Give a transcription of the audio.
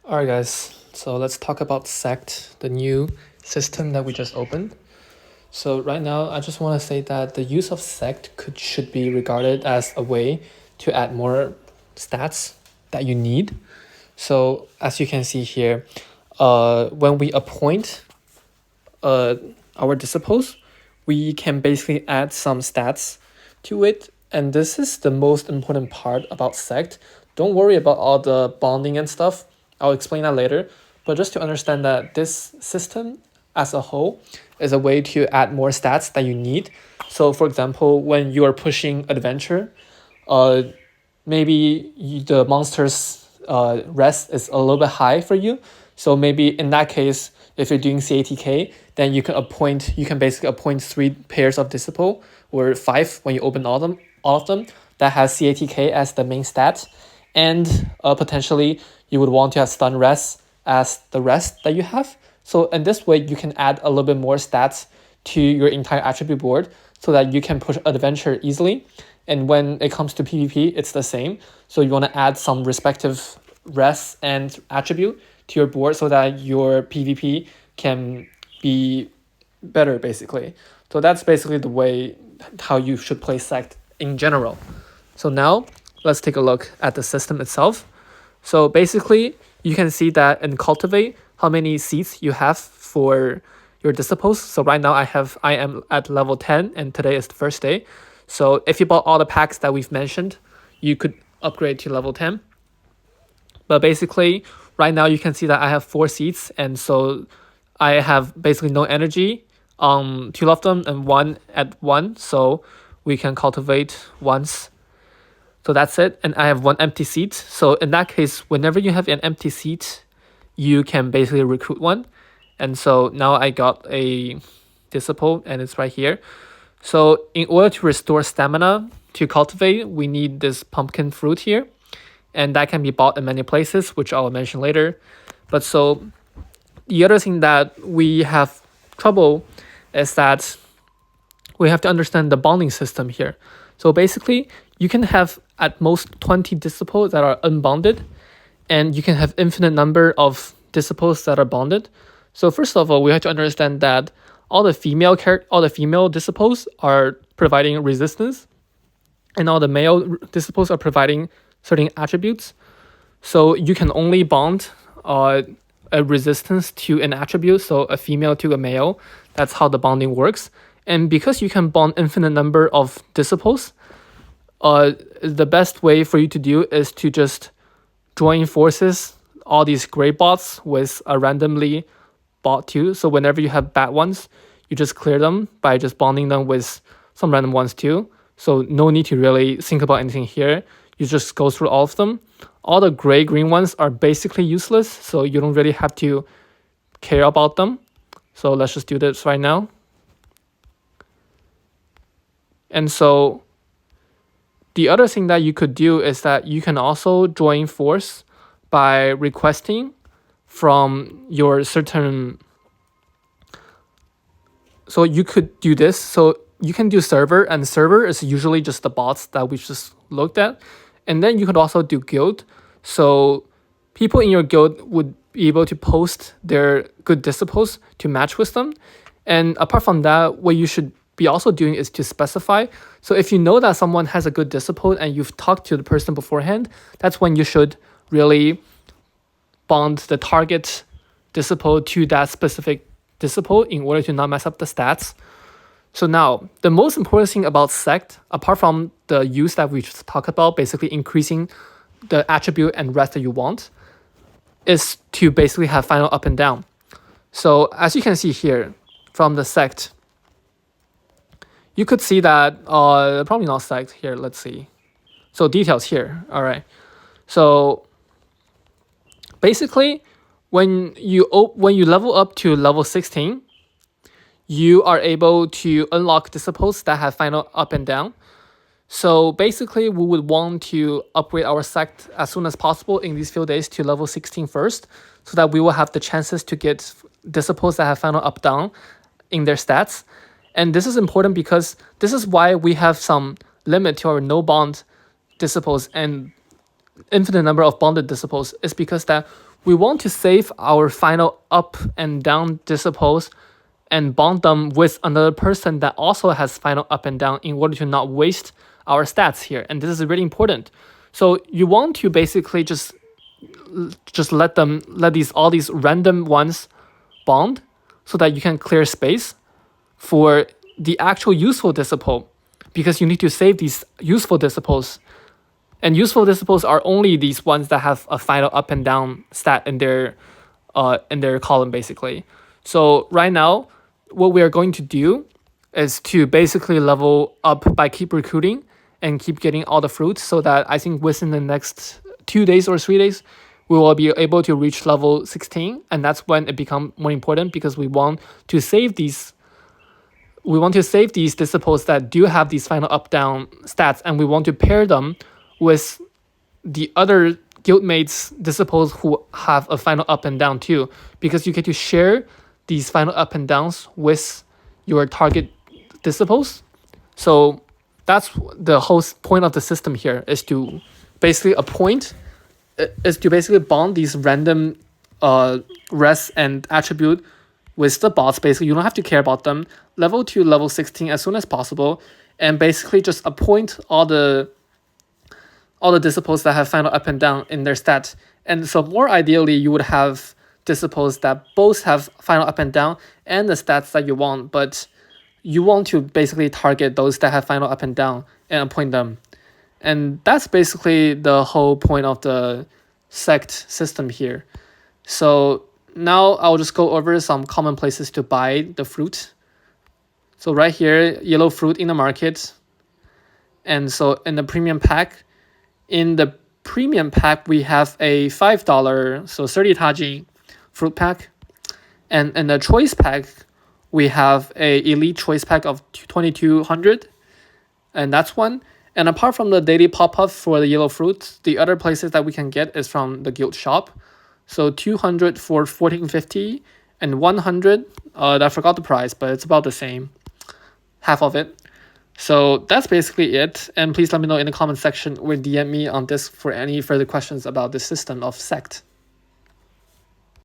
All right, guys. So let's talk about Sect, the new system that we just opened. So right now, I just want to say that the use of Sect should be regarded as a way to add more stats that you need. So as you can see here, when we appoint uh, our disciples, we can basically add some stats to it. And this is the most important part about Sect. Don't worry about all the bonding and stuff. I'll explain that later. But just to understand that this system as a whole is a way to add more stats that you need. So for example, when you are pushing adventure, uh, maybe the monster's rest is a little bit high for you. So maybe in that case, if you're doing CATK, then you can basically appoint 3 pairs of disciple or 5 when you open all of them that has CATK as the main stat, and potentially you would want to have stun rest as the rest that you have. So in this way, you can add a little bit more stats to your entire attribute board so that you can push adventure easily. And when it comes to PvP, it's the same. So you want to add some respective rest and attribute to your board so that your PvP can be better, basically. So that's basically the way how you should play Sect in general. So now let's take a look at the system itself. So basically, you can see that in Cultivate how many seats you have for your disciples. So right now I am at level 10 and today is the first day. So if you bought all the packs that we've mentioned, you could upgrade to level 10. But basically, right now you can see that I have 4 seats, and so I have basically no energy on 2 of them and 1 at 1. So we can cultivate once. So that's it. And I have 1 empty seat. So in that case, whenever you have an empty seat, you can basically recruit one. And so now I got a disciple and it's right here. So in order to restore stamina to cultivate, we need this pumpkin fruit here. And that can be bought in many places, which I'll mention later. But so the other thing that we have trouble is that we have to understand the bonding system here. So basically, you can have at most 20 disciples that are unbonded, and you can have infinite number of disciples that are bonded. So first of all, we have to understand that all the female disciples are providing resistance, and all the male disciples are providing certain attributes. So you can only bond a resistance to an attribute, so a female to a male. That's how the bonding works. And because you can bond infinite number of disciples, the best way for you to do is to just join forces, all these gray bots with a randomly bot too. So whenever you have bad ones, you just clear them by just bonding them with some random ones too. So no need to really think about anything here. You just go through all of them. All the gray-green ones are basically useless, so you don't really have to care about them. So let's just do this right now. And so the other thing that you could do is that you can also join force by requesting from your certain. So you could do this. So you can do server, and server is usually just the bots that we just looked at. And then you could also do guild. So people in your guild would be able to post their good disciples to match with them. And apart from that, what you should be also doing is to specify. So if you know that someone has a good disciple and you've talked to the person beforehand, that's when you should really bond the target disciple to that specific disciple in order to not mess up the stats. So now, the most important thing about Sect, apart from the use that we just talked about, basically increasing the attribute and rest that you want, is to basically have final up and down. So as you can see here from the Sect, you could see that, probably not Sect here, let's see. So details here, all right. So basically, when you level up to level 16, you are able to unlock disciples that have final up and down. So basically, we would want to upgrade our Sect as soon as possible in these few days to level 16 first, so that we will have the chances to get disciples that have final up down in their stats. And this is important because this is why we have some limit to our no bond disciples and infinite number of bonded disciples, is because that we want to save our final up and down disciples and bond them with another person that also has final up and down in order to not waste our stats here. And this is really important. So you want to basically just let all these random ones bond so that you can clear space for the actual useful disciple, because you need to save these useful disciples. And useful disciples are only these ones that have a final up and down stat in their column, basically. So right now, what we are going to do is to basically level up by keep recruiting and keep getting all the fruits, so that I think within the next 2 days or 3 days, we will be able to reach level 16. And that's when it becomes more important, because we want to save these disciples that do have these final up down stats, and we want to pair them with the other guildmates disciples who have a final up and down too, because you get to share these final up and downs with your target disciples. So that's the whole point of the system here, is to basically bond these random res and attribute with the bots. Basically, you don't have to care about them. Level to level 16 as soon as possible, and basically just appoint all the disciples that have final up and down in their stat. And so more ideally, you would have disciples that both have final up and down and the stats that you want, but you want to basically target those that have final up and down and appoint them. And that's basically the whole point of the Sect system here. So now I'll just go over some common places to buy the fruit. So right here, yellow fruit in the market. And so in the premium pack, we have a $5, so 30 taji fruit pack. And in the choice pack, we have a elite choice pack of 2200, and that's one. And apart from the daily pop-up for the yellow fruit, the other places that we can get is from the guild shop. So 200 for 1450, and 100, I forgot the price, but it's about the same, half of it. So that's basically it. And please let me know in the comment section or DM me on this for any further questions about the system of Sect.